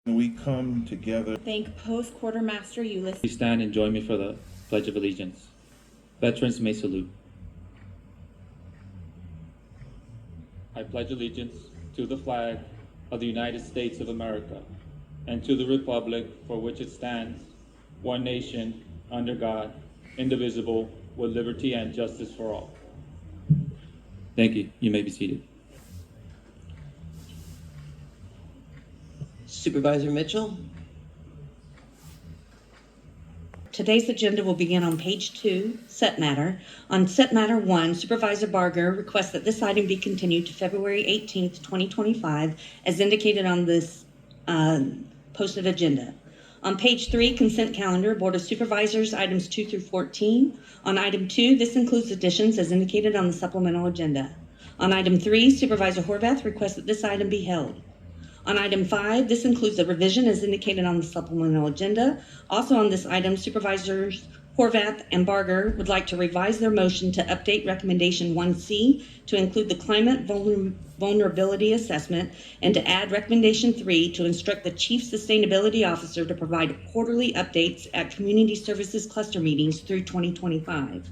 We come together. Thank Post Quartermaster Ulysses. Please stand and join me for the Pledge of Allegiance. Veterans may salute. I pledge allegiance to the flag of the United States of America and to the republic for which it stands, one nation, under God, indivisible, with liberty and justice for all. Thank you. You may be seated. Supervisor Mitchell. Today's agenda will begin on page 2, Set Matter. On Set Matter 1, Supervisor Barger requests that this item be continued to February 18th, 2025, as indicated on this posted agenda. On page 3, Consent Calendar, Board of Supervisors, items 2 through 14. On item 2, this includes additions as indicated on the supplemental agenda. On item 3, Supervisor Horvath requests that this item be held. On item 5, this includes a revision as indicated on the supplemental agenda. Also on this item, Supervisors Horvath and Barger would like to revise their motion to update recommendation 1C to include the climate vulnerability assessment and to add recommendation 3 to instruct the Chief Sustainability Officer to provide quarterly updates at community services cluster meetings through 2025.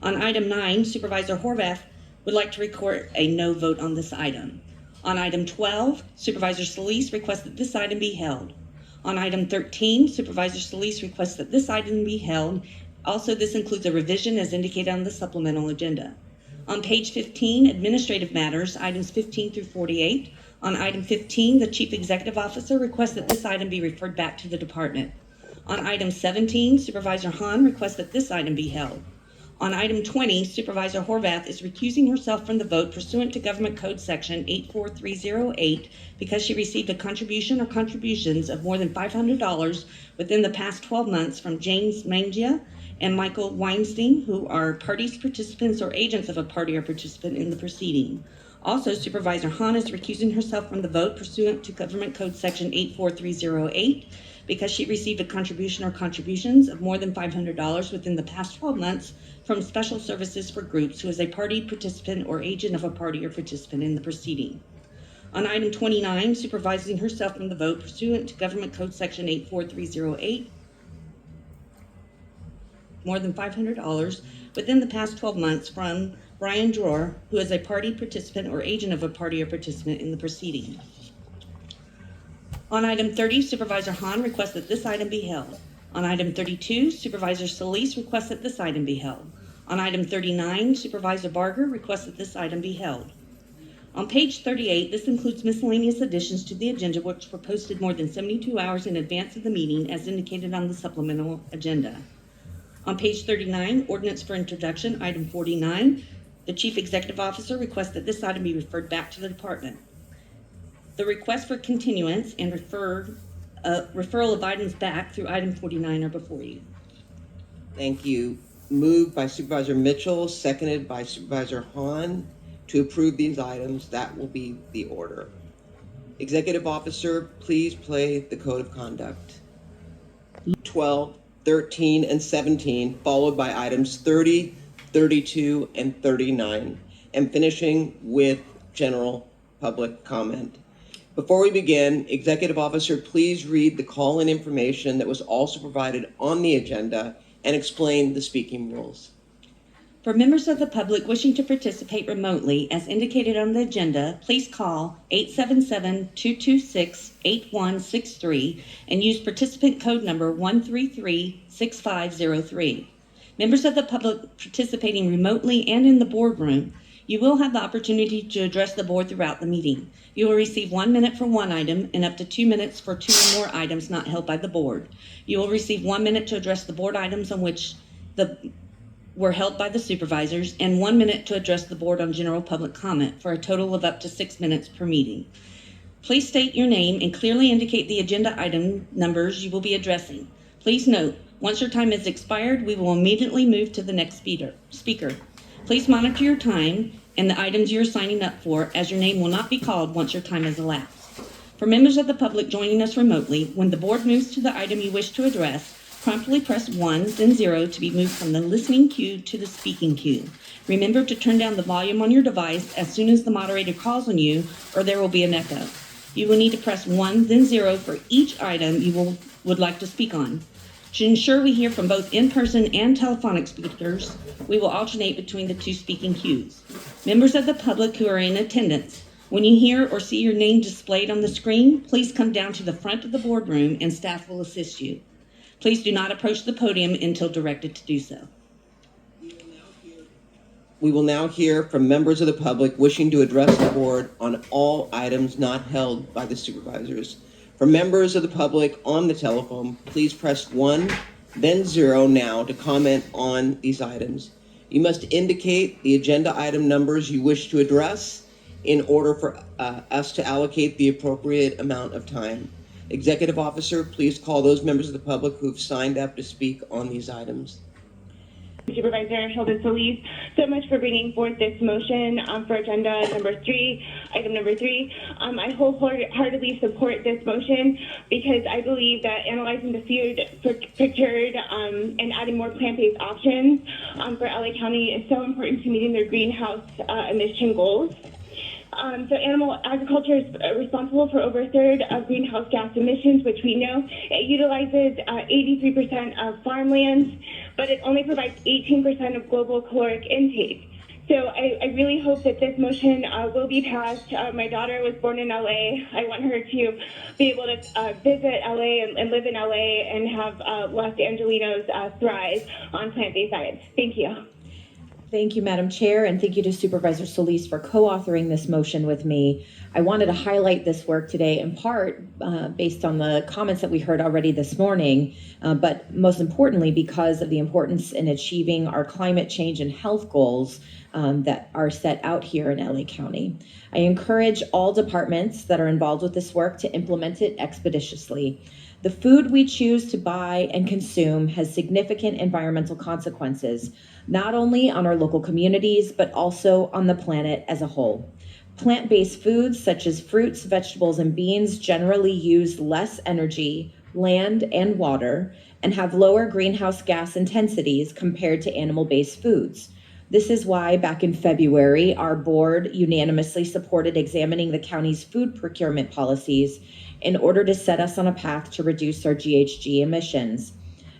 On item 9, Supervisor Horvath would like to record a no vote on this item. On item 12, Supervisor Solis requests that this item be held. On item 13, Supervisor Solis requests that this item be held. Also, this includes a revision as indicated on the supplemental agenda. On page 15, Administrative Matters, items 15 through 48. On item 15, the Chief Executive Officer requests that this item be referred back to the department. On item 17, Supervisor Hahn requests that this item be held. On item 20, Supervisor Horvath is recusing herself from the vote pursuant to Government Code Section 84308 because she received a contribution or contributions of more than $500 within the past 12 months from James Mangia and Michael Weinstein, who are parties, participants, or agents of a party or participant in the proceeding. Also, Supervisor Hahn is recusing herself from the vote pursuant to Government Code Section 84308 because she received a contribution or contributions of more than $500 within the past 12 months from Special Services for Groups, who is a party, participant, or agent of a party or participant in the proceeding. On item 29, supervising herself from the vote pursuant to Government Code Section 84308, more than $500 within the past 12 months from Brian Dror, who is a party, participant, or agent of a party or participant in the proceeding. On item 30, Supervisor Hahn requests that this item be held. On item 32, Supervisor Solis requests that this item be held. On item 39, Supervisor Barger requests that this item be held. On page 38, this includes miscellaneous additions to the agenda which were posted more than 72 hours in advance of the meeting as indicated on the supplemental agenda. On page 39, Ordinance for Introduction, item 49, the Chief Executive Officer requests that this item be referred back to the department. The request for continuance and referral of items back through item 49 are before you. Thank you. Moved by Supervisor Mitchell, seconded by Supervisor Hahn to approve these items. That will be the order. Executive Officer, please play the Code of Conduct. 12, 13, and 17, followed by items 30, 32, and 39, and finishing with general public comment. Before we begin, Executive Officer, please read the call-in information that was also provided on the agenda and explain the speaking rules. For members of the public wishing to participate remotely, as indicated on the agenda, please call 877-226-8163 and use participant code number 1336503. Members of the public participating remotely and in the boardroom, you will have the opportunity to address the board throughout the meeting. You will receive 1 minute for one item and up to 2 minutes for 2 or more items not held by the board. You will receive 1 minute to address the board items on which were held by the supervisors and 1 minute to address the board on general public comment for a total of up to 6 minutes per meeting. Please state your name and clearly indicate the agenda item numbers you will be addressing. Please note, once your time is expired, we will immediately move to the next speaker. Please monitor your time and the items you're signing up for, as your name will not be called once your time has elapsed. For members of the public joining us remotely, when the board moves to the item you wish to address, promptly press 1, then 0 to be moved from the listening queue to the speaking queue. Remember to turn down the volume on your device as soon as the moderator calls on you, or there will be an echo. You will need to press 1, then 0 for each item you would like to speak on. To ensure we hear from both in-person and telephonic speakers, we will alternate between the two speaking queues. Members of the public who are in attendance, when you hear or see your name displayed on the screen, please come down to the front of the boardroom and staff will assist you. Please do not approach the podium until directed to do so. We will now hear from members of the public wishing to address the board on all items not held by the supervisors. For members of the public on the telephone, please press 1, then 0 now to comment on these items. You must indicate the agenda item numbers you wish to address in order for us to allocate the appropriate amount of time. Executive Officer, please call those members of the public who've signed up to speak on these items. Supervisor Sup Solis, so much for bringing forth this motion for agenda number 3, item number 3. I wholeheartedly support this motion because I believe that analyzing the food procured and adding more plant-based options for LA County is so important to meeting their greenhouse emission goals. So animal agriculture is responsible for over a third of greenhouse gas emissions, which we know. It utilizes 83% of farmlands, but it only provides 18% of global caloric intake. So I really hope that this motion will be passed. My daughter was born in LA. I want her to be able to visit LA and live in LA and have Los Angelinos thrive on plant-based diets. Thank you. Thank you, Madam Chair, and thank you to Supervisor Solis for co-authoring this motion with me. I wanted to highlight this work today in part based on the comments that we heard already this morning, but most importantly because of the importance in achieving our climate change and health goals that are set out here in LA County. I encourage all departments that are involved with this work to implement it expeditiously. The food we choose to buy and consume has significant environmental consequences, not only on our local communities, but also on the planet as a whole. Plant-based foods such as fruits, vegetables, and beans generally use less energy, land, and water, and have lower greenhouse gas intensities compared to animal-based foods. This is why back in February, our board unanimously supported examining the county's food procurement policies in order to set us on a path to reduce our GHG emissions.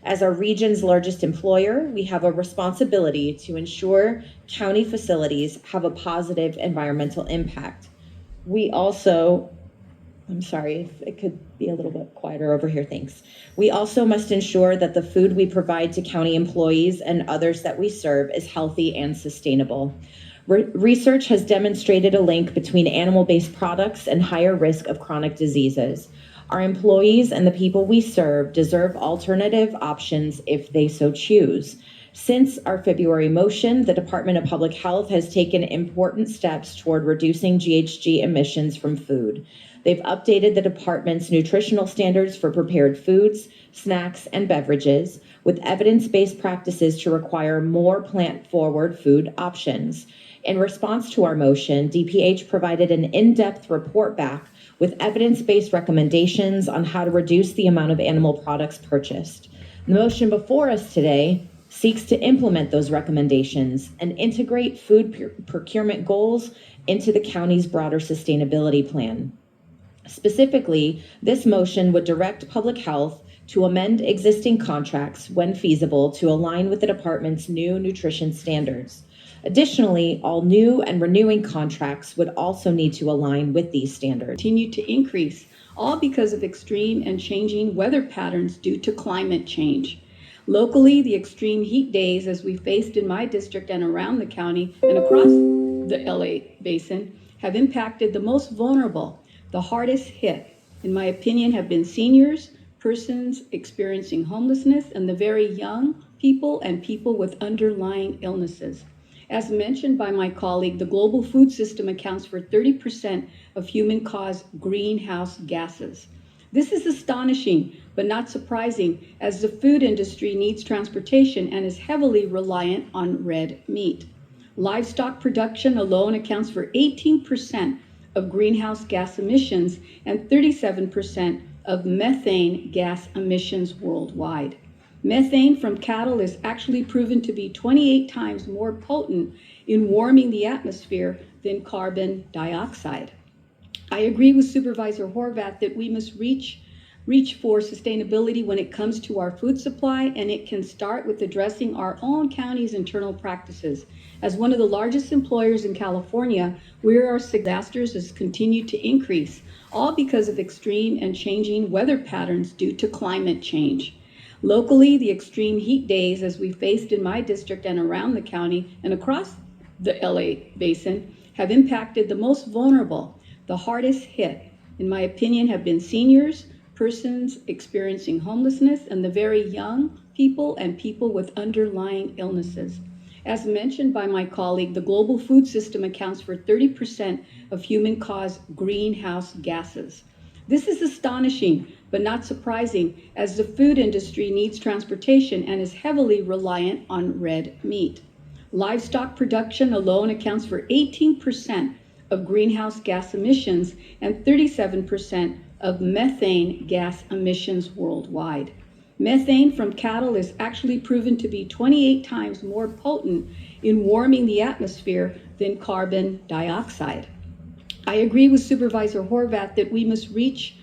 As our region's largest employer, we have a responsibility to ensure county facilities have a positive environmental impact. We also, I'm sorry, if it could be a little bit quieter over here, thanks. We also must ensure that the food we provide to county employees and others that we serve is healthy and sustainable. Research has demonstrated a link between animal-based products and higher risk of chronic diseases. Our employees and the people we serve deserve alternative options if they so choose. Since our February motion, the Department of Public Health has taken important steps toward reducing GHG emissions from food. They've updated the department's nutritional standards for prepared foods, snacks, and beverages with evidence-based practices to require more plant-forward food options. In response to our motion, DPH provided an in-depth report back with evidence-based recommendations on how to reduce the amount of animal products purchased. The motion before us today seeks to implement those recommendations and integrate food procurement goals into the county's broader sustainability plan. Specifically, this motion would direct public health to amend existing contracts when feasible to align with the department's new nutrition standards. Additionally, all new and renewing contracts would also need to align with these standards. Continue to increase, all because of extreme and changing weather patterns due to climate change. Locally, the extreme heat days as we faced in my district and around the county and across the LA basin have impacted the most vulnerable. The hardest hit, in my opinion, have been seniors, persons experiencing homelessness, and the very young people and people with underlying illnesses. As mentioned by my colleague, the global food system accounts for 30% of human-caused greenhouse gases. This is astonishing, but not surprising, as the food industry needs transportation and is heavily reliant on red meat. Livestock production alone accounts for 18% of greenhouse gas emissions and 37% of methane gas emissions worldwide. Methane from cattle is actually proven to be 28 times more potent in warming the atmosphere than carbon dioxide. I agree with Supervisor Horvath that we must reach for sustainability when it comes to our food supply, and it can start with addressing our own county's internal practices. As one of the largest employers in California, where our disasters has continued to increase, all because of extreme and changing weather patterns due to climate change. Locally, the extreme heat days as we faced in my district and around the county and across the LA basin have impacted the most vulnerable. The hardest hit, in my opinion, have been seniors, persons experiencing homelessness, and the very young people and people with underlying illnesses. As mentioned by my colleague, the global food system accounts for 30% of human-caused greenhouse gases. This is astonishing, but not surprising, as the food industry needs transportation and is heavily reliant on red meat. Livestock production alone accounts for 18% of greenhouse gas emissions and 37% of methane gas emissions worldwide. Methane from cattle is actually proven to be 28 times more potent in warming the atmosphere than carbon dioxide. I agree with Supervisor Horvath that we must reach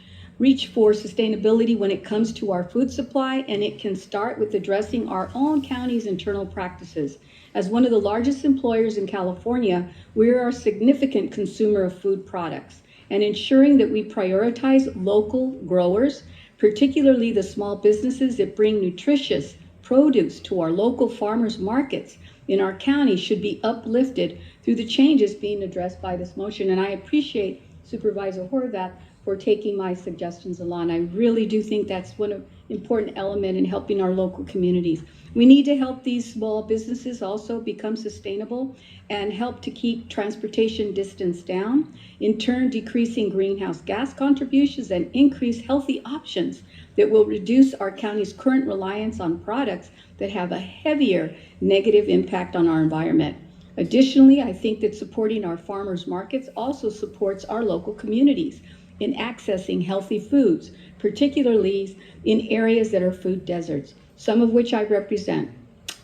for sustainability when it comes to our food supply, and it can start with addressing our own county's internal practices. As one of the largest employers in California, we are a significant consumer of food products, and ensuring that we prioritize local growers, particularly the small businesses that bring nutritious produce to our local farmers markets in our county, should be uplifted through the changes being addressed by this motion. And I appreciate Supervisor Horvath for taking my suggestions along. I really do think that's one important element in helping our local communities. We need to help these small businesses also become sustainable and help to keep transportation distance down, in turn decreasing greenhouse gas contributions and increase healthy options that will reduce our county's current reliance on products that have a heavier negative impact on our environment. Additionally, I think that supporting our farmers markets also supports our local communities in accessing healthy foods, particularly in areas that are food deserts, some of which I represent,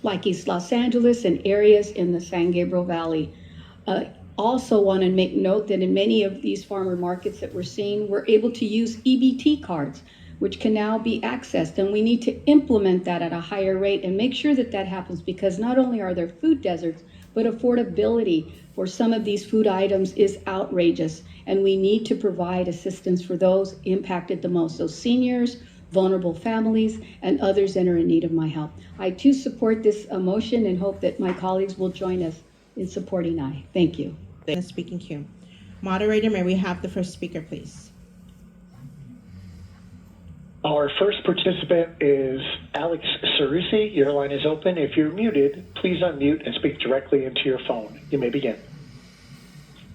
like East Los Angeles and areas in the San Gabriel Valley. Also want to make note that in many of these farmer markets that we're seeing, we're able to use EBT cards, which can now be accessed, and we need to implement that at a higher rate and make sure that that happens, because not only are there food deserts, but affordability for some of these food items is outrageous, and we need to provide assistance for those impacted the most, those seniors, vulnerable families, and others that are in need of my help. I too support this motion and hope that my colleagues will join us in supporting I. Thank you. The speaking queue. Moderator, may we have the first speaker, please? Our first participant is Alex Cerusi. Your line is open. If you're muted, please unmute and speak directly into your phone. You may begin.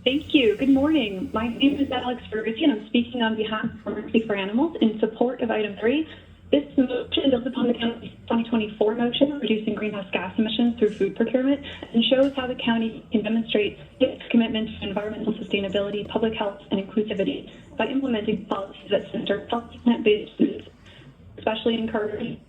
Thank you. Good morning. My name is Alex Ferguson, and I'm speaking on behalf of Mercy for Animals in support of item 3. This motion builds upon the county's 2024 motion, reducing greenhouse gas emissions through food procurement, and shows how the county can demonstrate its commitment to environmental sustainability, public health, and inclusivity by implementing policies that center healthy plant-based foods, especially encouraging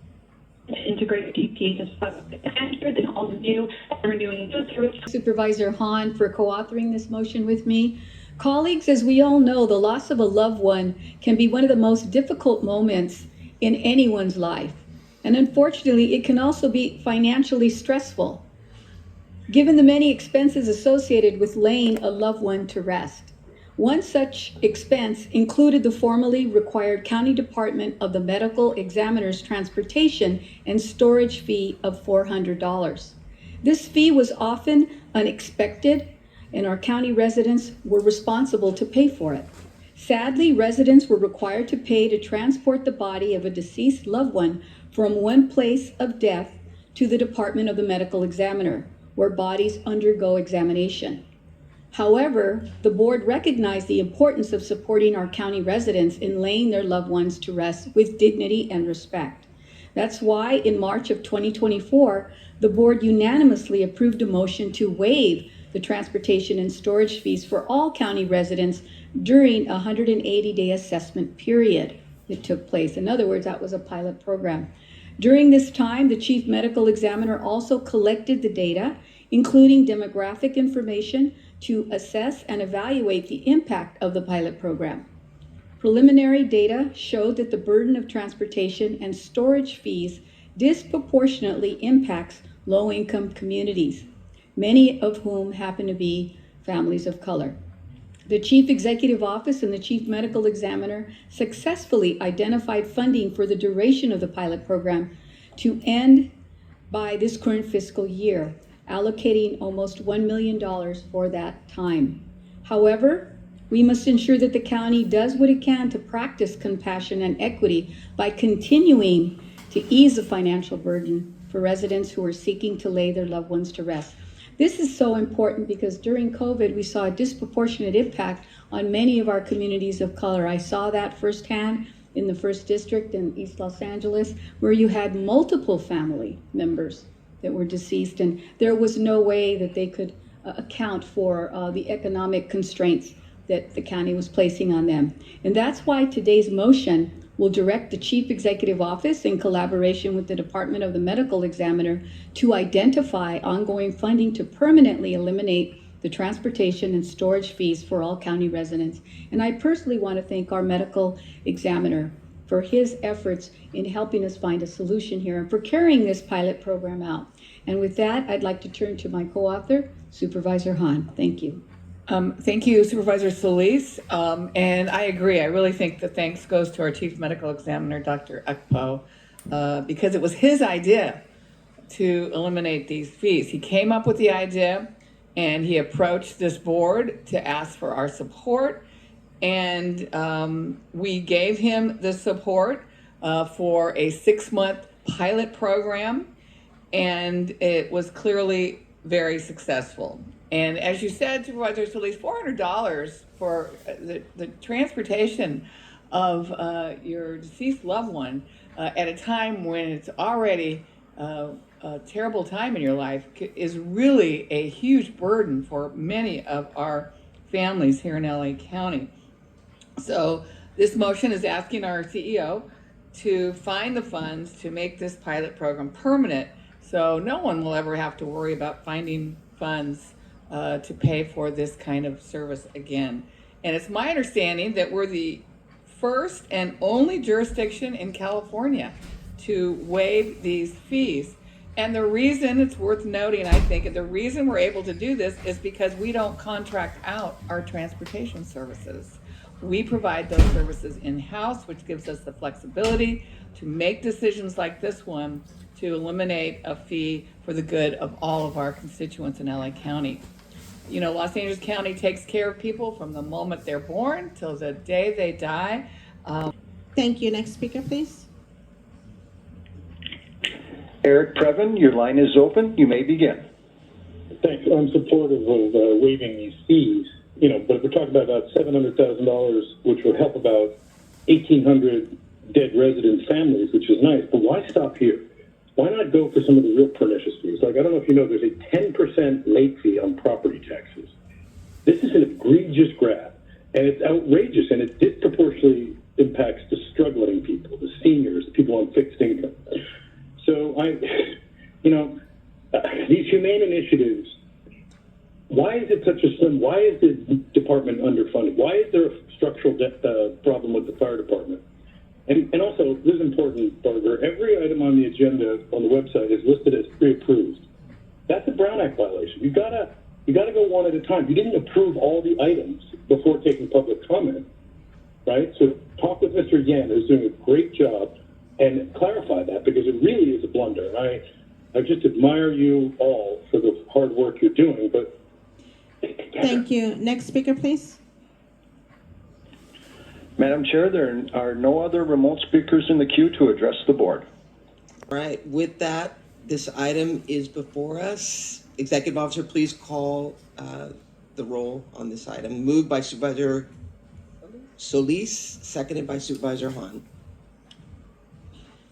integrate DP and all the new and renewing food service. Supervisor Hahn for co-authoring this motion with me. Colleagues, as we all know, the loss of a loved one can be one of the most difficult moments in anyone's life. And unfortunately, it can also be financially stressful, given the many expenses associated with laying a loved one to rest. One such expense included the formally required County Department of the Medical Examiner's transportation and storage fee of $400. This fee was often unexpected, and our county residents were responsible to pay for it. Sadly, residents were required to pay to transport the body of a deceased loved one from one place of death to the Department of the Medical Examiner, where bodies undergo examination. However, the board recognized the importance of supporting our county residents in laying their loved ones to rest with dignity and respect. That's why in March of 2024, the board unanimously approved a motion to waive the transportation and storage fees for all county residents during a 180-day assessment period that took place. In other words, that was a pilot program. During this time, the chief medical examiner also collected the data, including demographic information, to assess and evaluate the impact of the pilot program. Preliminary data showed that the burden of transportation and storage fees disproportionately impacts low-income communities, many of whom happen to be families of color. The Chief Executive Office and the Chief Medical Examiner successfully identified funding for the duration of the pilot program to end by this current fiscal year, allocating almost $1 million for that time. However, we must ensure that the county does what it can to practice compassion and equity by continuing to ease the financial burden for residents who are seeking to lay their loved ones to rest. This is so important because during COVID, we saw a disproportionate impact on many of our communities of color. I saw that firsthand in the 1st District in East Los Angeles, where you had multiple family members that were deceased, and there was no way that they could account for the economic constraints that the county was placing on them. And that's why today's motion will direct the Chief Executive Office in collaboration with the Department of the Medical Examiner to identify ongoing funding to permanently eliminate the transportation and storage fees for all county residents. And I personally want to thank our medical examiner for his efforts in helping us find a solution here and for carrying this pilot program out. And with that, I'd like to turn to my co-author, Supervisor Hahn. Thank you. Thank you, Supervisor Solis. And I agree. I really think the thanks goes to our Chief Medical Examiner, Dr. Ekpo, because it was his idea to eliminate these fees. He came up with the idea and he approached this board to ask for our support. And we gave him the support for a 6-month pilot program. And it was clearly very successful. And as you said, Supervisor Solis, $400 for the transportation of your deceased loved one at a time when it's already a terrible time in your life is really a huge burden for many of our families here in LA County. So this motion is asking our CEO to find the funds to make this pilot program permanent, so no one will ever have to worry about finding funds to pay for this kind of service again. And it's my understanding that we're the first and only jurisdiction in California to waive these fees. And the reason it's worth noting, I think, the reason we're able to do this is because we don't contract out our transportation services. We provide those services in-house, which gives us the flexibility to make decisions like this one to eliminate a fee for the good of all of our constituents in LA County. You know, Los Angeles County takes care of people from the moment they're born till the day they die. Thank you. Next speaker, please. Eric Preven, your line is open. You may begin. Thanks. I'm supportive of waiving these fees. You know, but we're talking about $700,000, which will help about 1,800 dead resident families, which is nice. But why stop here? Why not go for some of the real pernicious fees? Like, I don't know if you know, there's a 10% late fee on property taxes. This is an egregious grab, and it's outrageous, and it disproportionately impacts the struggling people, the seniors, the people on fixed income. So these humane initiatives, why is it such a slim? Why is the department underfunded? Why is there a structural problem with the fire department? And also, this is important, Barger, every item on the agenda on the website is listed as pre-approved. That's a Brown Act violation. You gotta go one at a time. You didn't approve all the items before taking public comment, right? So talk with Mr. Yan, who's doing a great job, and clarify that, because it really is a blunder. I just admire you all for the hard work you're doing, but Thank you. Next speaker, please. Madam Chair, there are no other remote speakers in the queue to address the board. All right, with that, this item is before us. Executive Officer, please call the roll on this item. Moved by Supervisor Solis, seconded by Supervisor Hahn.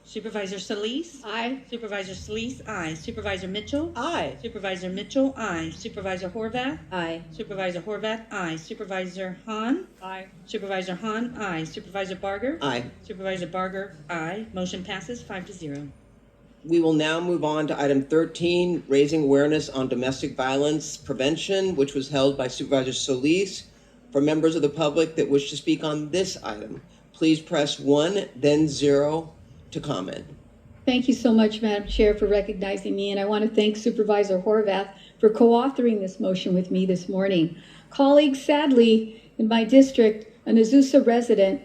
Supervisor Solis? Aye. Supervisor Solis? Aye. Supervisor Mitchell? Aye. Supervisor Mitchell? Aye. Supervisor Horvath? Aye. Supervisor Horvath? Aye. Supervisor Hahn? Aye. Supervisor Hahn? Aye. Supervisor Barger? Aye. Supervisor Barger? Aye. Motion passes 5-0. We will now move on to item 13, raising awareness on domestic violence prevention, which was held by Supervisor Solis. For members of the public that wish to speak on this item, please press 1, then 0 to comment. Thank you so much, Madam Chair, for recognizing me, and I want to thank Supervisor Horvath for co-authoring this motion with me this morning. Colleagues, sadly, in my district, an Azusa resident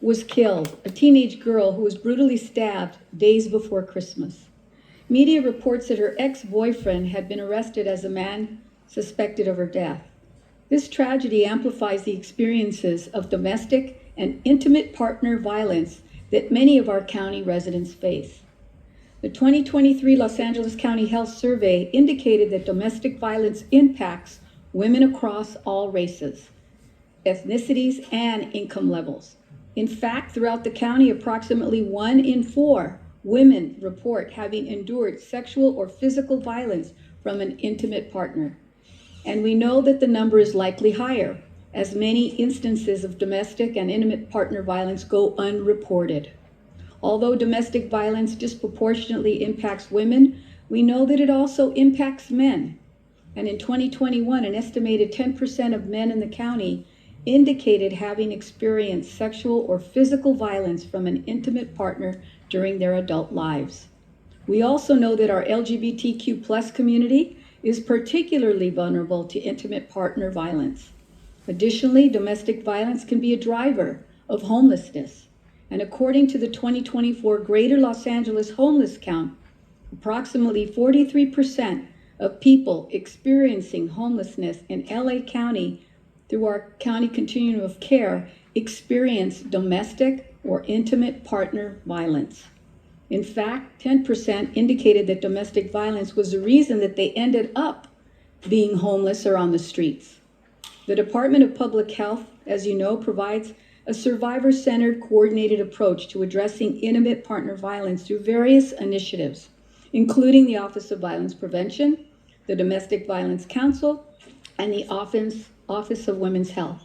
was killed, a teenage girl who was brutally stabbed days before Christmas. Media reports that her ex-boyfriend had been arrested as a man suspected of her death. This tragedy amplifies the experiences of domestic and intimate partner violence that many of our county residents face. The 2023 Los Angeles County Health Survey indicated that domestic violence impacts women across all races, ethnicities, and income levels. In fact, throughout the county, approximately 1 in 4 women report having endured sexual or physical violence from an intimate partner. And we know that the number is likely higher, as many instances of domestic and intimate partner violence go unreported. Although domestic violence disproportionately impacts women, we know that it also impacts men. And in 2021, an estimated 10% of men in the county indicated having experienced sexual or physical violence from an intimate partner during their adult lives. We also know that our LGBTQ+ community is particularly vulnerable to intimate partner violence. Additionally, domestic violence can be a driver of homelessness. And according to the 2024 Greater Los Angeles homeless count, approximately 43% of people experiencing homelessness in LA County through our county continuum of care experience domestic or intimate partner violence. In fact, 10% indicated that domestic violence was the reason that they ended up being homeless or on the streets. The Department of Public Health, as you know, provides a survivor-centered, coordinated approach to addressing intimate partner violence through various initiatives, including the Office of Violence Prevention, the Domestic Violence Council, and the Office of Women's Health.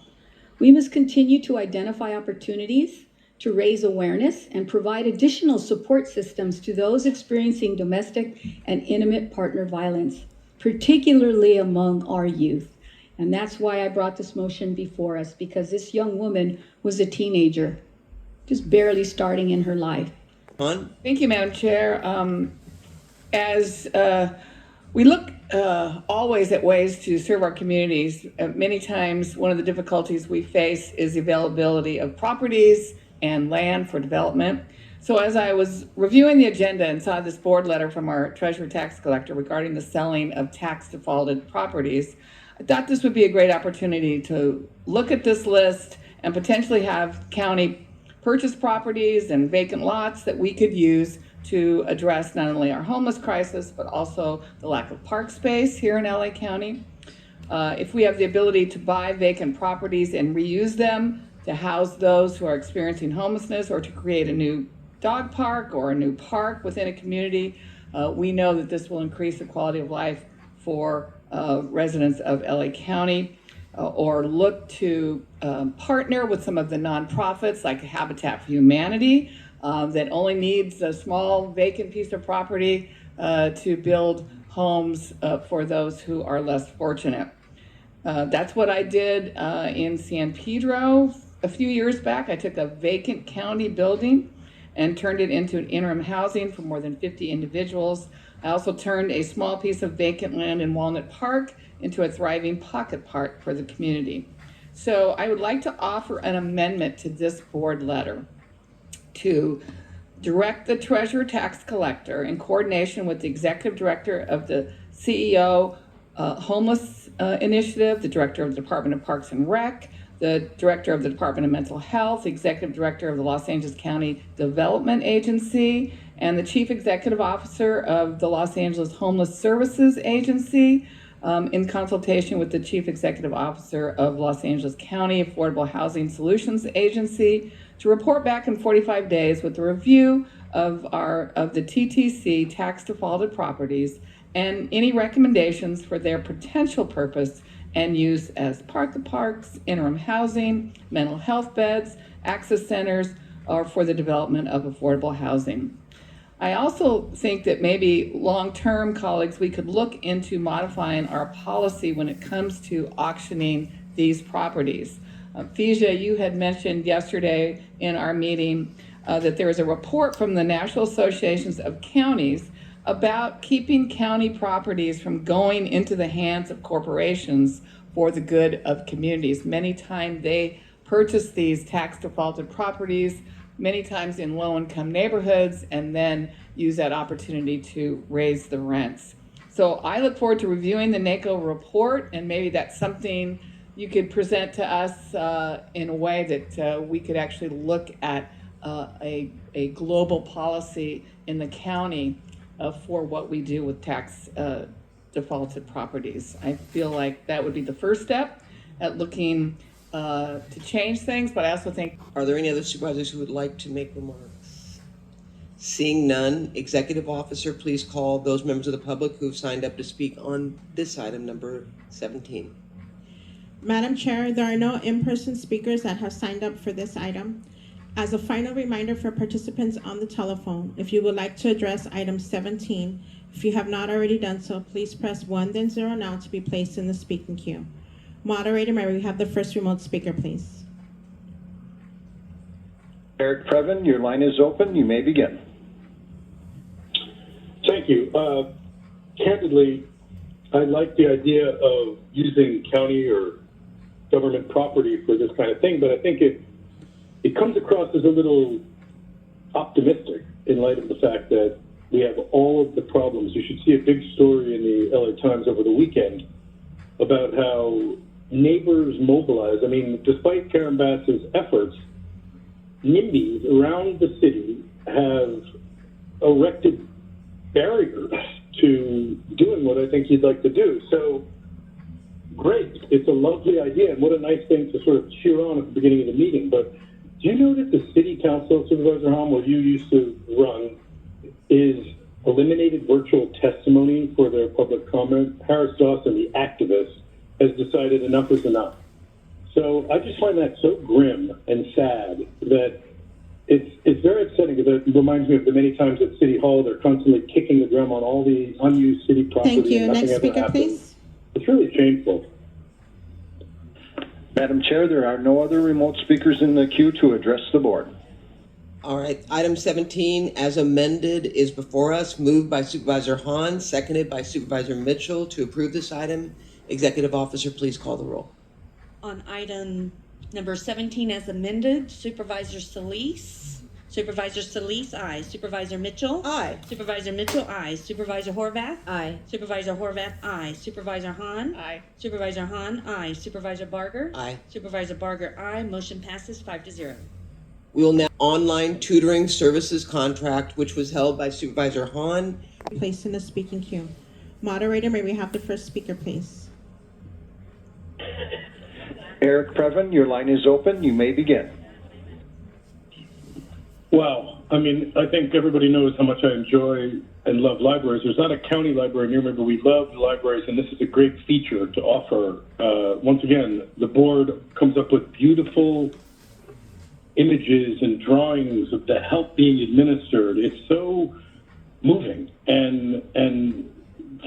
We must continue to identify opportunities to raise awareness and provide additional support systems to those experiencing domestic and intimate partner violence, particularly among our youth. And that's why I brought this motion before us, because this young woman was a teenager, just barely starting in her life. Thank you, Madam Chair. As we look always at ways to serve our communities, many times one of the difficulties we face is the availability of properties and land for development. So as I was reviewing the agenda and saw this board letter from our treasurer tax collector regarding the selling of tax defaulted properties, I thought this would be a great opportunity to look at this list and potentially have county purchase properties and vacant lots that we could use to address not only our homeless crisis, but also the lack of park space here in LA County. If we have the ability to buy vacant properties and reuse them to house those who are experiencing homelessness, or to create a new dog park or a new park within a community, we know that this will increase the quality of life for residents of LA County, or look to partner with some of the nonprofits like Habitat for Humanity that only needs a small vacant piece of property to build homes for those who are less fortunate. That's what I did in San Pedro a few years back. I took a vacant county building and turned it into an interim housing for more than 50 individuals. I also turned a small piece of vacant land in Walnut Park into a thriving pocket park for the community. So I would like to offer an amendment to this board letter to direct the treasurer tax collector in coordination with the executive director of the CEO Homeless Initiative, the director of the Department of Parks and Rec, the director of the Department of Mental Health, the executive director of the Los Angeles County Development Agency, and the chief executive officer of the Los Angeles Homeless Services Agency, in consultation with the chief executive officer of Los Angeles County Affordable Housing Solutions Agency, to report back in 45 days with a review of the TTC tax defaulted properties and any recommendations for their potential purpose and use as parks, interim housing, mental health beds, access centers, or for the development of affordable housing. I also think that maybe long-term, colleagues, we could look into modifying our policy when it comes to auctioning these properties. Phasia, you had mentioned yesterday in our meeting that there is a report from the National Associations of Counties about keeping county properties from going into the hands of corporations for the good of communities. Many times they purchase these tax defaulted properties, many times in low-income neighborhoods, and then use that opportunity to raise the rents. So I look forward to reviewing the NACO report, and maybe that's something you could present to us in a way that we could actually look at a global policy in the county for what we do with tax defaulted properties. I feel like that would be the first step at looking to change things, but I also think... Are there any other supervisors who would like to make remarks? Seeing none, Executive Officer, please call those members of the public who've signed up to speak on this item number 17. Madam Chair, there are no in-person speakers that have signed up for this item. As a final reminder for participants on the telephone, if you would like to address item 17, if you have not already done so, please press 1 then 0 now to be placed in the speaking queue. Moderator, may we have the first remote speaker, please? Eric Preven, your line is open. You may begin. Thank you. Candidly, I like the idea of using county or government property for this kind of thing, but I think it comes across as a little optimistic in light of the fact that we have all of the problems. You should see a big story in the LA Times over the weekend about how neighbors mobilize. I mean, despite Karen Bass's efforts, NIMBYs around the city have erected barriers to doing what I think you'd like to do. So, great. It's a lovely idea, and what a nice thing to sort of cheer on at the beginning of the meeting. But do you know that the city council, Supervisor Hahn, where you used to run, is eliminated virtual testimony for their public comment? Harris Dawson, the activist, has decided enough is enough. So I just find that so grim and sad that it's very upsetting, because it reminds me of the many times at City Hall they're constantly kicking the drum on all the unused city property. Thank you. And nothing Next ever speaker, happens. please. It's really shameful. Madam Chair, there are no other remote speakers in the queue to address the board. All right, item 17, as amended, is before us, moved by Supervisor Hahn, seconded by Supervisor Mitchell to approve this item. Executive Officer, please call the roll. On item number 17 as amended, Supervisor Solis. Supervisor Solis, aye. Supervisor Mitchell? Aye. Supervisor Mitchell, aye. Supervisor Horvath? Aye. Supervisor Horvath, aye. Supervisor Hahn? Aye. Supervisor Hahn, aye. Supervisor Barger? Aye. Supervisor Barger, aye. Motion passes 5-0. We will now online tutoring services contract, which was held by Supervisor Hahn. Placed in the speaking queue. Moderator, may we have the first speaker, please? Eric Preven, your line is open. You may begin. Wow. I mean, I think everybody knows how much I enjoy and love libraries. There's not a county library near me, but we love libraries, and this is a great feature to offer. Once again, the board comes up with beautiful images and drawings of the help being administered. It's so moving, and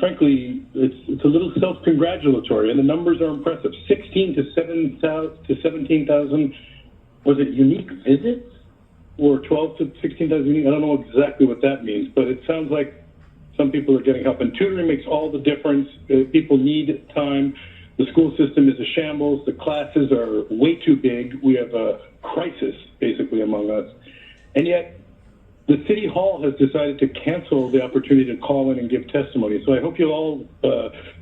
frankly, it's a little self-congratulatory, and the numbers are impressive. 16 to 17,000, was it unique visits? Or 12 to 16,000 unique? I don't know exactly what that means, but it sounds like some people are getting help. And tutoring makes all the difference. People need time. The school system is a shambles. The classes are way too big. We have a crisis, basically, among us. And yet, the City Hall has decided to cancel the opportunity to call in and give testimony. So I hope you'll all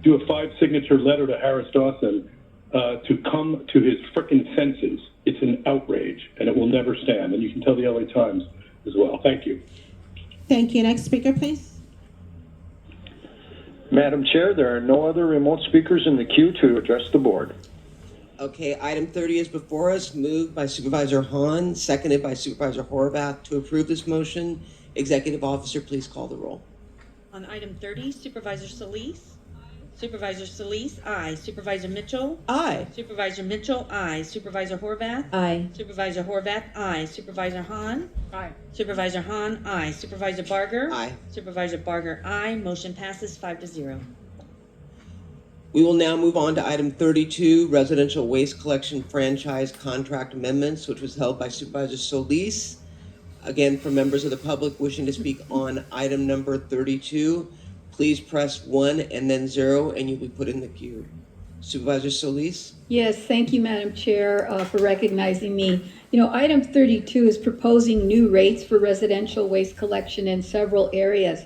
do a 5-signature letter to Harris Dawson to come to his frickin' senses. It's an outrage, and it will never stand. And you can tell the LA Times as well. Thank you. Thank you. Next speaker, please. Madam Chair, there are no other remote speakers in the queue to address the board. Okay, item 30 is before us, moved by Supervisor Hahn, seconded by Supervisor Horvath to approve this motion. Executive Officer, please call the roll. On item 30, Supervisor Solis? Supervisor Solis, aye. Supervisor Mitchell? Aye. Supervisor Mitchell, aye. Supervisor Horvath? Aye. Supervisor Horvath, aye. Supervisor Hahn? Aye. Supervisor Hahn, aye. Supervisor Barger? Aye. Supervisor Barger, aye. Motion passes 5-0. We will now move on to item 32, residential waste collection franchise contract amendments, which was held by Supervisor Solis. Again, for members of the public wishing to speak on item number 32, please press 1 and then 0, and you'll be put in the queue. Supervisor Solis? Yes, thank you, Madam Chair, for recognizing me. You know, item 32 is proposing new rates for residential waste collection in several areas,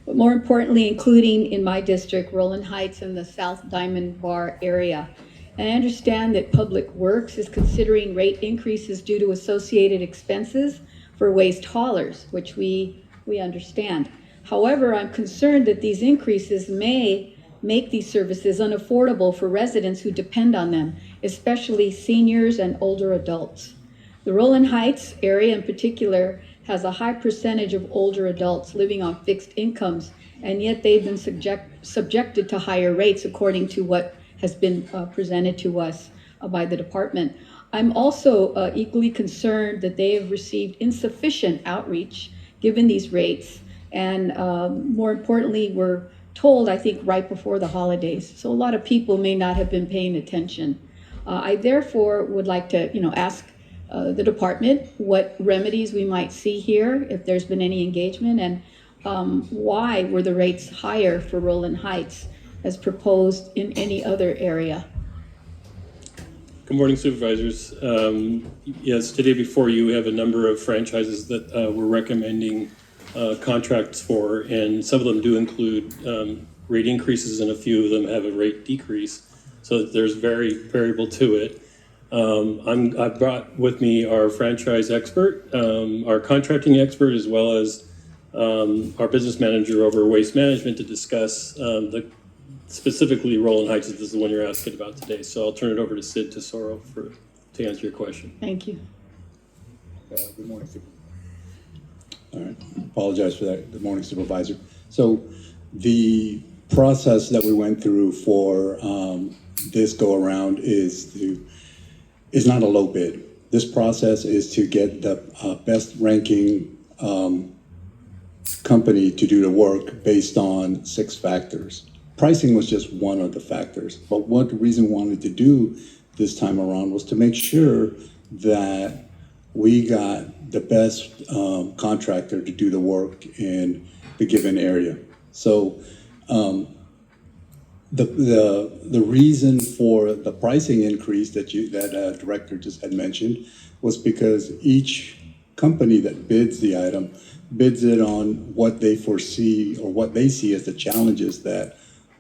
but more importantly, including in my district, Rowland Heights and the South Diamond Bar area. And I understand that Public Works is considering rate increases due to associated expenses for waste haulers, which we understand. However, I'm concerned that these increases may make these services unaffordable for residents who depend on them, especially seniors and older adults. The Rowland Heights area in particular has a high percentage of older adults living on fixed incomes, and yet they've been subjected to higher rates according to what has been presented to us by the department. I'm also equally concerned that they have received insufficient outreach given these rates, and more importantly, we're told, I think, right before the holidays. So a lot of people may not have been paying attention. I therefore would like to, ask the department what remedies we might see here, if there's been any engagement, and why were the rates higher for Rowland Heights as proposed in any other area? Good morning, Supervisors. Yes, today before you, we have a number of franchises that we're recommending contracts for, and some of them do include rate increases, and a few of them have a rate decrease. So there's very variable to it. I've brought with me our franchise expert, our contracting expert, as well as our business manager over waste management to discuss specifically Rowland Heights. This is the one you're asking about today. So I'll turn it over to Sid Tesoro to answer your question. Thank you. Good morning, Supervisor. All right, apologize for that. Good morning, Supervisor. So the process that we went through for this go around is not a low bid. This process is to get the best ranking company to do the work based on 6 factors. Pricing was just one of the factors, but what the reason we wanted to do this time around was to make sure that we got the best contractor to do the work in the given area. So the reason for the pricing increase that director just had mentioned was because each company that bids the item bids it on what they foresee or what they see as the challenges that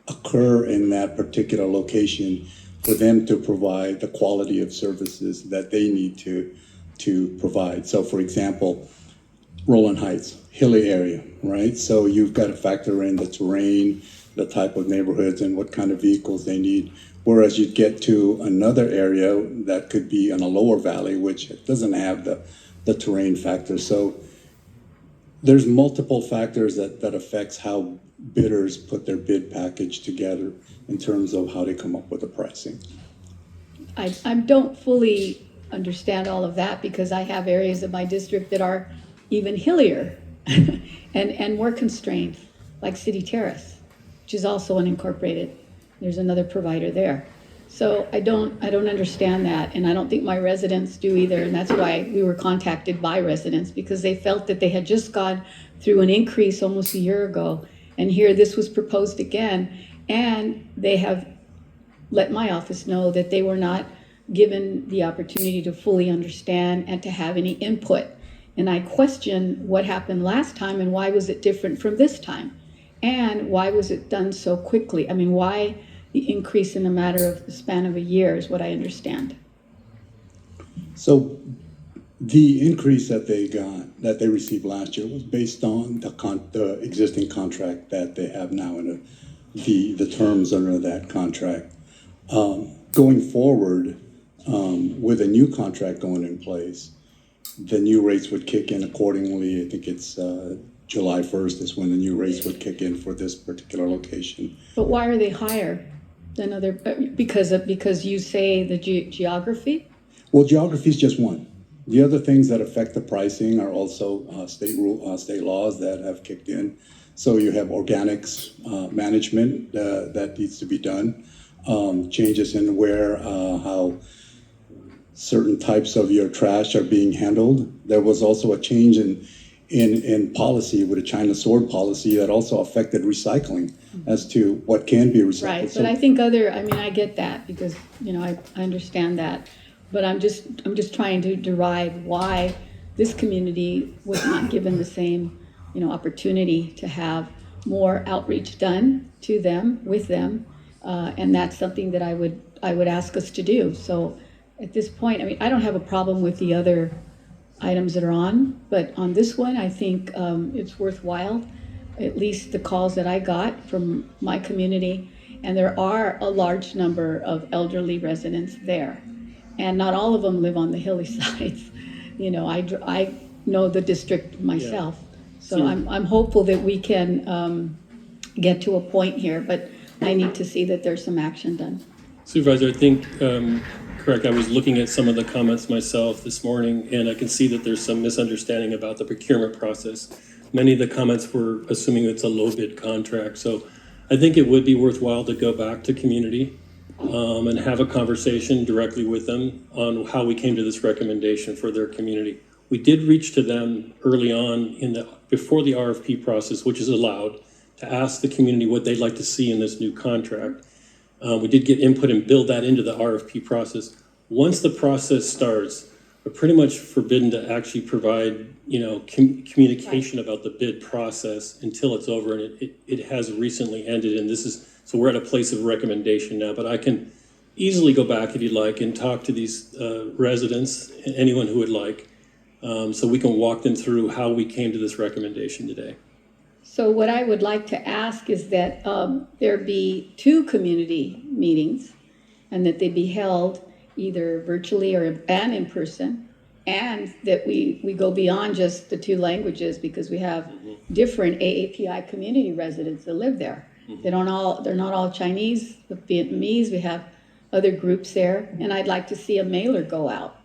occur in that particular location for them to provide the quality of services that they need to provide. So for example, Rowland Heights, hilly area, right? So you've got to factor in the terrain, the type of neighborhoods, and what kind of vehicles they need. Whereas you get to another area that could be in a lower valley, which doesn't have the terrain factor. So there's multiple factors that affects how bidders put their bid package together in terms of how they come up with the pricing. I don't fully understand all of that because I have areas of my district that are even hillier and more constrained, like City Terrace, which is also unincorporated. There's another provider there. So I don't understand that, and I don't think my residents do either, and that's why we were contacted by residents, because they felt that they had just gone through an increase almost a year ago, and here this was proposed again, and they have let my office know that they were not given the opportunity to fully understand and to have any input. And I question what happened last time and why was it different from this time? And why was it done so quickly? I mean, why the increase in a matter of the span of a year is what I understand. So the increase that they received last year was based on the existing contract that they have now and the terms under that contract. Going forward, with a new contract going in place, the new rates would kick in accordingly. I think it's July 1st is when the new rates would kick in for this particular location. But why are they higher than other, because you say the geography? Well, geography is just one. The other things that affect the pricing are also state laws that have kicked in. So you have organics management that needs to be done. Changes in how certain types of your trash are being handled. There was also a change in policy with a China sword policy that also affected recycling as to what can be recycled. Right, but I think I get that because, I understand that. But I'm just trying to derive why this community was not given the same, opportunity to have more outreach done to them, with them. And that's something that I would ask us to do. So at this point, I don't have a problem with the other items that are on, but on this one, I think it's worthwhile, at least the calls that I got from my community. And there are a large number of elderly residents there. And not all of them live on the hilly sides. I know the district myself. Yeah. So I'm hopeful that we can get to a point here, but I need to see that there's some action done. Supervisor, I think, correct, I was looking at some of the comments myself this morning, and I can see that there's some misunderstanding about the procurement process. Many of the comments were assuming it's a low bid contract. So I think it would be worthwhile to go back to community and have a conversation directly with them on how we came to this recommendation for their community. We did reach to them early on before the RFP process, which is allowed, to ask the community what they'd like to see in this new contract. We did get input and build that into the RFP process. Once the process starts, we're pretty much forbidden to actually provide, communication about the bid process until it's over, and it has recently ended. And so we're at a place of recommendation now, but I can easily go back if you'd like and talk to these residents, anyone who would like, so we can walk them through how we came to this recommendation today. So what I would like to ask is that there be 2 community meetings and that they be held either virtually and in person, and that we go beyond just the 2 languages, because we have different AAPI community residents that live there. They're not all Chinese, the Vietnamese, we have other groups there, and I'd like to see a mailer go out,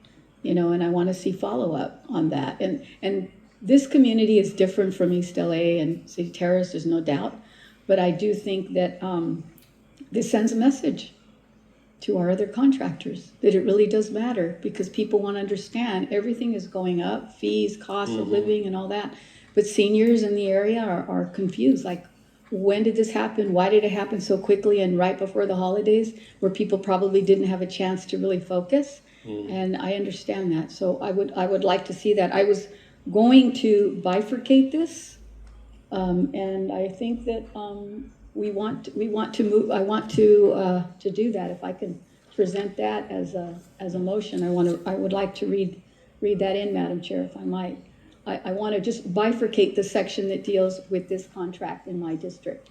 and I want to see follow-up on that. And this community is different from East LA and City Terrace, there's no doubt, but I do think that this sends a message to our other contractors that it really does matter, because people want to understand everything is going up, fees, costs of living and all that, but seniors in the area are confused, like, when did this happen? Why did it happen so quickly and right before the holidays, where people probably didn't have a chance to really focus? And I understand that. So I would like to see that. I was going to bifurcate this, and I think that we want to move. I want to do that. If I can present that as a motion, I would like to read that in, Madam Chair, if I might. I want to just bifurcate the section that deals with this contract in my district,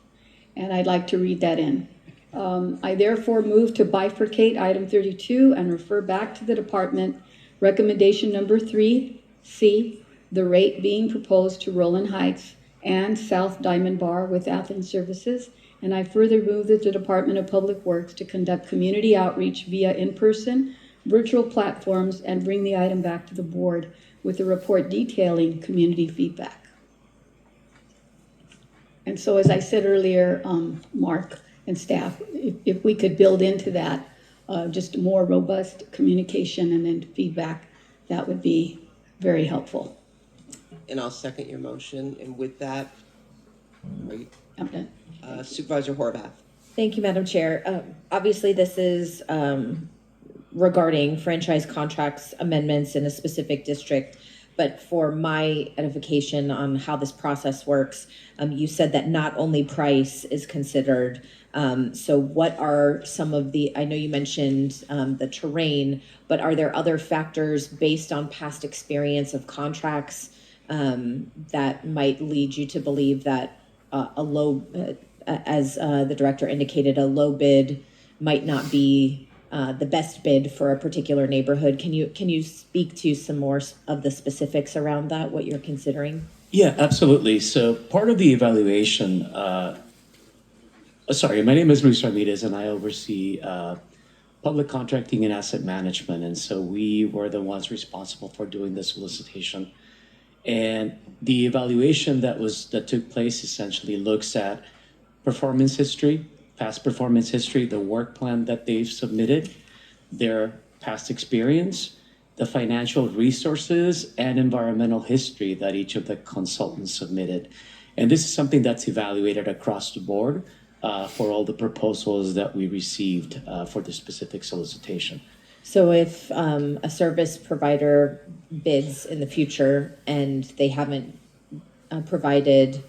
and I'd like to read that in. I therefore move to bifurcate item 32 and refer back to the department recommendation number 3C, the rate being proposed to Roland Heights and South Diamond Bar with Athens services. And I further move that the Department of Public Works to conduct community outreach via in-person, virtual platforms, and bring the item back to the board with a report detailing community feedback. And so, as I said earlier, Mark and staff, if we could build into that just more robust communication and then feedback, that would be very helpful. And I'll second your motion. And with that, I'm done. Supervisor Horvath. Thank you, Madam Chair. Obviously, this is regarding franchise contracts amendments in a specific district. But for my edification on how this process works, you said that not only price is considered. So what are some of I know you mentioned the terrain, but are there other factors based on past experience of contracts that might lead you to believe that a low, as the director indicated, a low bid might not be the best bid for a particular neighborhood. Can you speak to some more of the specifics around that, what you're considering? Yeah, absolutely. So part of the evaluation, sorry, my name is Luis Ramirez and I oversee public contracting and asset management. And so we were the ones responsible for doing the solicitation. And the evaluation that took place essentially looks at performance history, past performance history, the work plan that they've submitted, their past experience, the financial resources and environmental history that each of the consultants submitted. And this is something that's evaluated across the board for all the proposals that we received for the specific solicitation. So if a service provider bids in the future and they haven't provided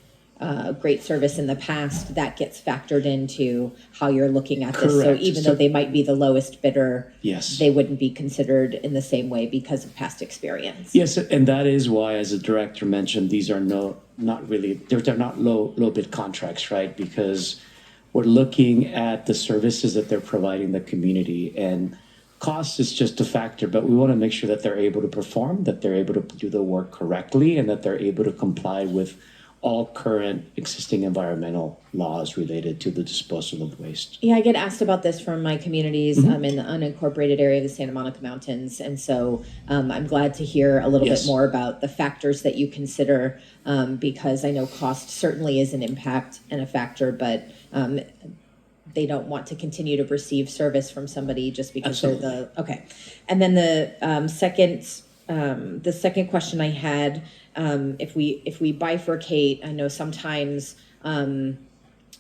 great service in the past, that gets factored into how you're looking at this. Correct. So even though they might be the lowest bidder, yes, they wouldn't be considered in the same way because of past experience. Yes, and that is why, as the director mentioned, these are not really they're not low bid contracts, right? Because we're looking at the services that they're providing the community, and cost is just a factor, but we want to make sure that they're able to perform, that they're able to do the work correctly, and that they're able to comply with all current existing environmental laws related to the disposal of waste. Yeah, I get asked about this from my communities in the unincorporated area of the Santa Monica Mountains. And so I'm glad to hear a little bit more about the factors that you consider, because I know cost certainly is an impact and a factor, but they don't want to continue to receive service from somebody just because they're the, okay. And then the second question I had, if we bifurcate, I know sometimes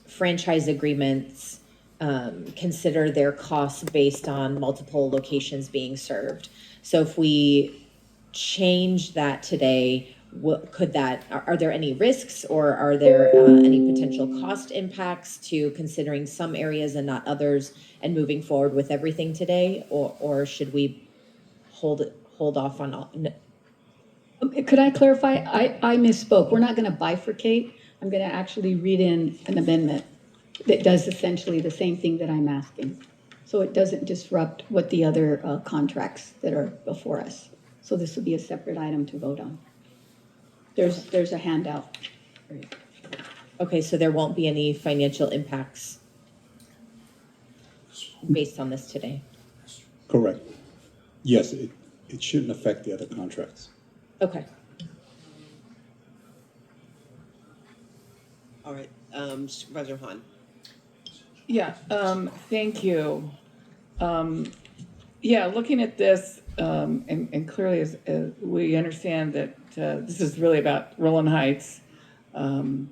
franchise agreements consider their costs based on multiple locations being served. So if we change that today, are there any risks, or are there any potential cost impacts to considering some areas and not others and moving forward with everything today, or should we hold off on all? Could I clarify? I misspoke. We're not going to bifurcate. I'm going to actually read in an amendment that does essentially the same thing that I'm asking. So it doesn't disrupt what the other contracts that are before us. So this will be a separate item to vote on. There's a handout. Okay, so there won't be any financial impacts based on this today? Correct. Yes, it shouldn't affect the other contracts. Okay. All right, Supervisor Hahn. Yeah, thank you. Yeah, looking at this, and clearly as we understand that this is really about Rowland Heights. And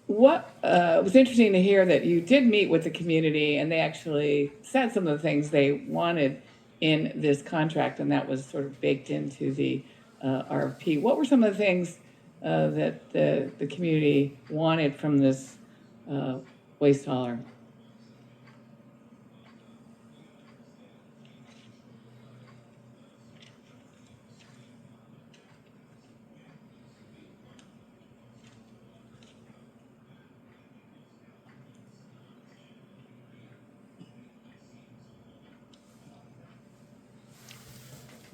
what was interesting to hear that you did meet with the community and they actually said some of the things they wanted in this contract, and that was sort of baked into the RFP. What were some of the things that the community wanted from this waste hauler?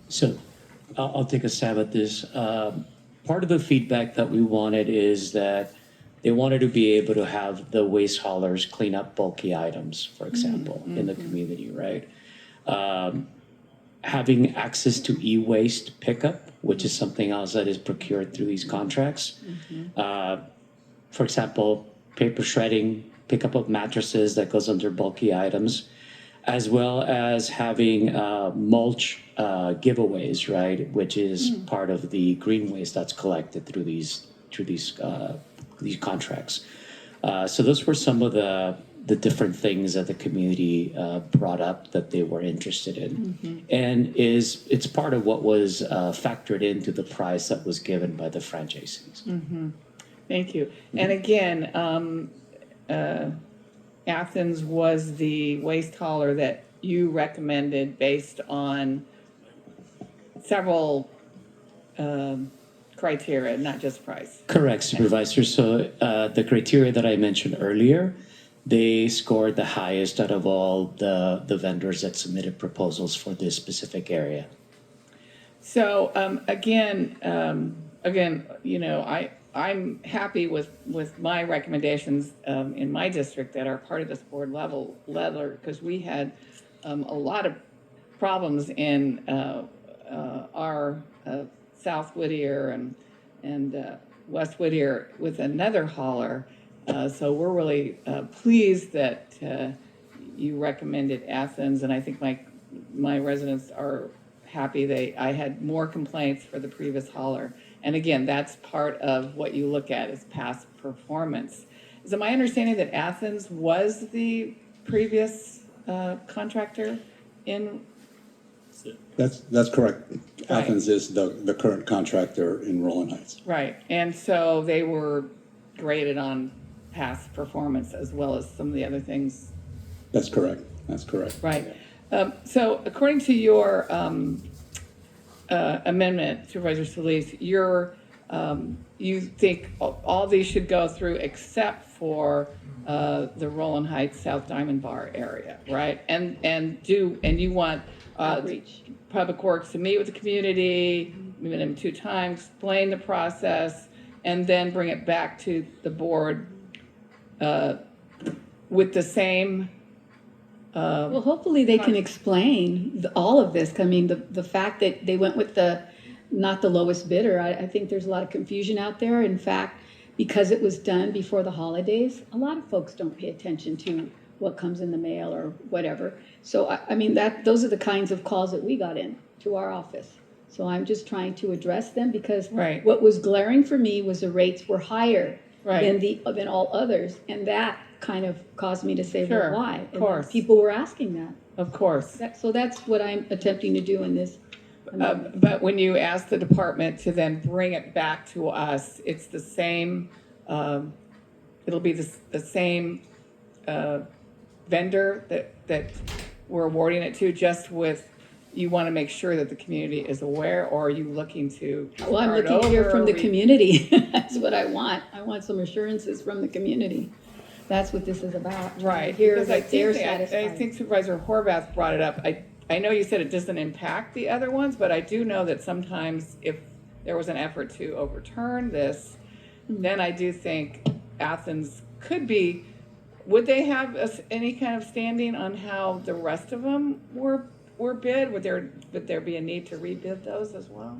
So I'll take a stab at this. Part of the feedback that we wanted is that they wanted to be able to have the waste haulers clean up bulky items, for example, in the community, right? Having access to e-waste pickup, which is something else that is procured through these contracts. For example, paper shredding, pickup of mattresses that goes under bulky items, as well as having mulch giveaways, right, which is part of the green waste that's collected through these contracts. So those were some of the different things that the community brought up that they were interested in, and it's part of what was factored into the price that was given by the franchisees. Thank you. And again, Athens was the waste hauler that you recommended based on several criteria, not just price. Correct, Supervisor. So the criteria that I mentioned earlier, they scored the highest out of all the vendors that submitted proposals for this specific area. So again, you know, I'm happy with my recommendations in my district that are part of this board level, because we had a lot of problems in our South Whittier and West Whittier with another hauler. So we're really pleased that you recommended Athens, and I think my residents are happy. I had more complaints for the previous hauler. And again, that's part of what you look at is past performance. Is it my understanding that Athens was the previous contractor in? That's correct. Right. Athens is the current contractor in Rowland Heights. Right, and so they were graded on past performance as well as some of the other things. That's correct. That's correct. Right. So according to your amendment, Supervisor Solis, you think all these should go through except for the Rowland Heights South Diamond Bar area, right? And you want Outreach. Public Works to meet with the community, meet them 2 times, explain the process, and then bring it back to the board with the same. Well, hopefully they can explain all of this. I mean, the fact that they went with not the lowest bidder, I think there's a lot of confusion out there. In fact, because it was done before the holidays, a lot of folks don't pay attention to what comes in the mail or whatever. So, I mean, those are the kinds of calls that we got in to our office. So I'm just trying to address them because what was glaring for me was the rates were higher than all others. And that kind of caused me to say, well, why? Of course. And people were asking that. Of course. So that's what I'm attempting to do in this. But when you ask the department to then bring it back to us, it's the same, it'll be the same vendor that we're awarding it to, just with, you want to make sure that the community is aware, or are you looking to Well, I'm looking to hear from the community. That's what I want. I want some assurances from the community. That's what this is about. Right, because I think Supervisor Horvath brought it up. I know you said it doesn't impact the other ones, but I do know that sometimes if there was an effort to overturn this, then I do think Athens could be, would they have any kind of standing on how the rest of them were bid? Would there be a need to rebid those as well?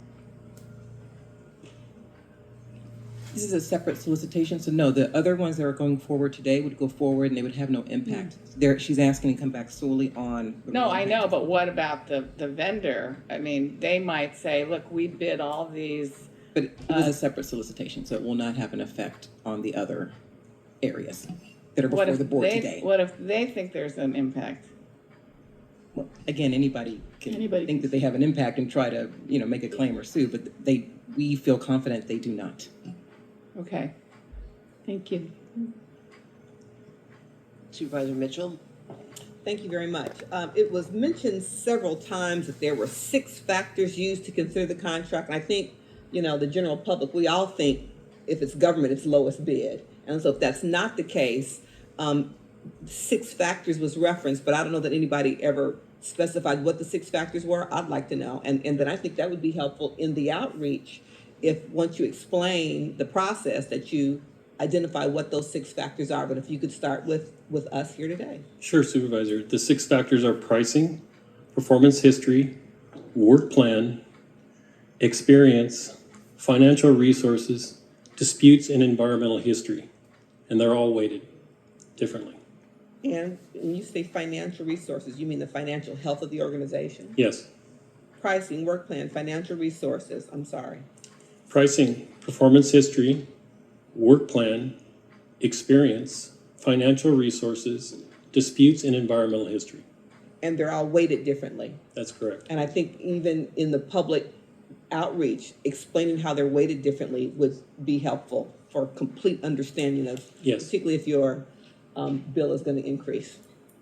This is a separate solicitation, so no, the other ones that are going forward today would go forward and they would have no impact. She's asking to come back solely on. No, I know, but what about the vendor? I mean, they might say, look, we bid all these. But it was a separate solicitation, so it will not have an effect on the other areas that are before the board today. What if they think there's an impact? Well, again, anybody can think that they have an impact and try to, make a claim or sue, but we feel confident they do not. Okay. Thank you. Supervisor Mitchell? Thank you very much. It was mentioned several times that there were 6 factors used to consider the contract. And I think, the general public, we all think if it's government, it's lowest bid. And so if that's not the case, 6 factors was referenced, but I don't know that anybody ever specified what the 6 factors were. I'd like to know. And then I think that would be helpful in the outreach if once you explain the process that you identify what those 6 factors are. But if you could start with us here today. Sure, Supervisor. The 6 factors are pricing, performance history, work plan, experience, financial resources, disputes, and environmental history. And they're all weighted differently. And when you say financial resources, you mean the financial health of the organization? Yes. Pricing, work plan, financial resources. I'm sorry. Pricing, performance history, work plan, experience, financial resources, disputes, and environmental history. And they're all weighted differently. That's correct. And I think even in the public outreach, explaining how they're weighted differently would be helpful for complete understanding of, particularly if your bill is going to increase.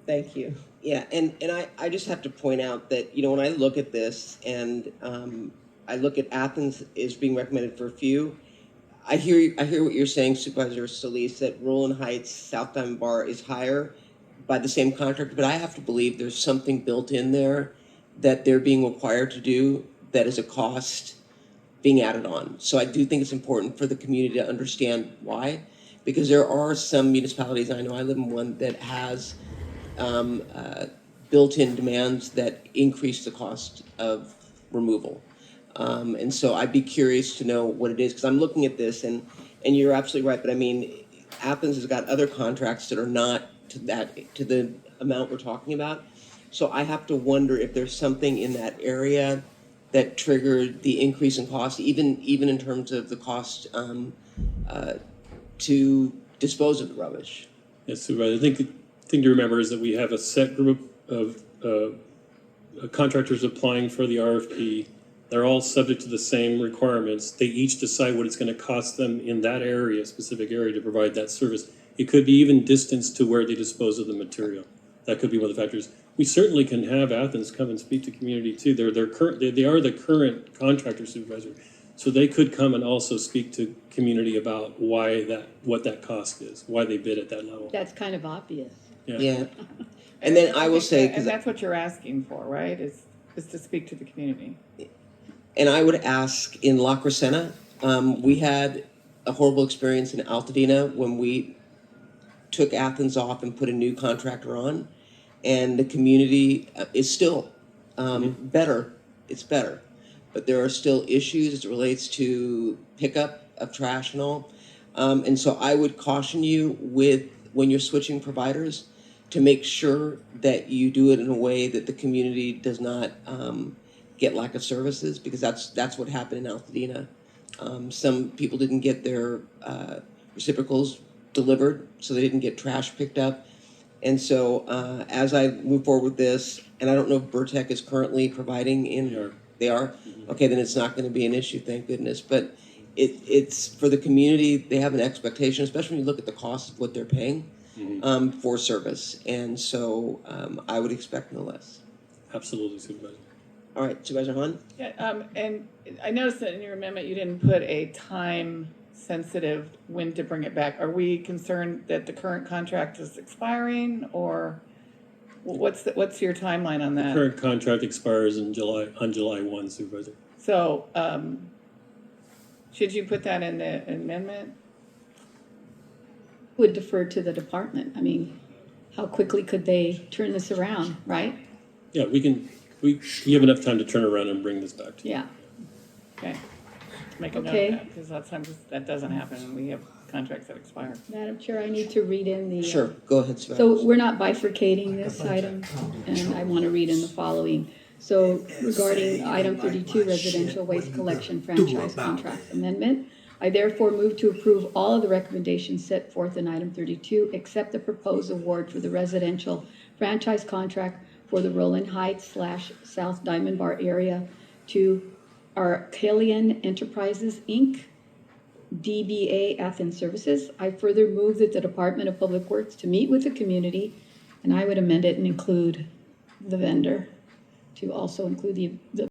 Thank you. Yeah, and I just have to point out that, when I look at this and I look at Athens is being recommended for a few, I hear what you're saying, Supervisor Solis, that Roland Heights South Diamond Bar is higher by the same contractor, but I have to believe there's something built in there that they're being required to do that is a cost being added on. So I do think it's important for the community to understand why, because there are some municipalities, I know I live in one, that has built-in demands that increase the cost of removal. And so I'd be curious to know what it is, because I'm looking at this, and you're absolutely right, but I mean, Athens has got other contracts that are not to the amount we're talking about. So I have to wonder if there's something in that area that triggered the increase in cost, even in terms of the cost to dispose of the rubbish. Yes, Supervisor. I think the thing to remember is that we have a set group of contractors applying for the RFP. They're all subject to the same requirements. They each decide what it's going to cost them in that area, specific area, to provide that service. It could be even distance to where they dispose of the material. That could be one of the factors. We certainly can have Athens come and speak to community too. They are the current contractor, Supervisor. So they could come and also speak to community about what that cost is, why they bid at that level. That's kind of obvious. Yeah. And then I will say, and that's what you're asking for, right? Is to speak to the community. and I would ask in La Crescenta, we had a horrible experience in Altadena when we took Athens off and put a new contractor on, and the community is still better. It's better, but there are still issues as it relates to pickup of trash and all. And so I would caution you when you're switching providers to make sure that you do it in a way that the community does not get lack of services, because that's what happened in Altadena. Some people didn't get their reciprocals delivered, so they didn't get trash picked up. And so as I move forward with this, and I don't know if Burtec is currently providing in, they are? Okay, then it's not going to be an issue, thank goodness. But it's for the community, they have an expectation, especially when you look at the cost of what they're paying for service. And so I would expect no less. Absolutely, Supervisor. All right, Supervisor Hahn? Yeah, and I noticed that in your amendment, you didn't put a time-sensitive when to bring it back. Are we concerned that the current contract is expiring, or what's your timeline on that? The current contract expires on July 1, Supervisor. So, should you put that in the amendment? Would defer to the department. I mean, how quickly could they turn this around, right? Yeah, we have enough time to turn around and bring this back to you. Yeah. Okay. Make a note Okay. of that, because lots of times that doesn't happen, and we have contracts that expire. Madam Chair, I need to read in the... Sure, go ahead, Supervisor. So we're not bifurcating this item, and I want to read in the following. So regarding item 32, residential waste collection franchise contract amendment, I therefore move to approve all of the recommendations set forth in item 32, except the proposed award for the residential franchise contract for the Roland Heights / South Diamond Bar area to Arcalian Enterprises, Inc., DBA Athens Services. I further move that the Department of Public Works to meet with the community, and I would amend it and include the vendor, to also include the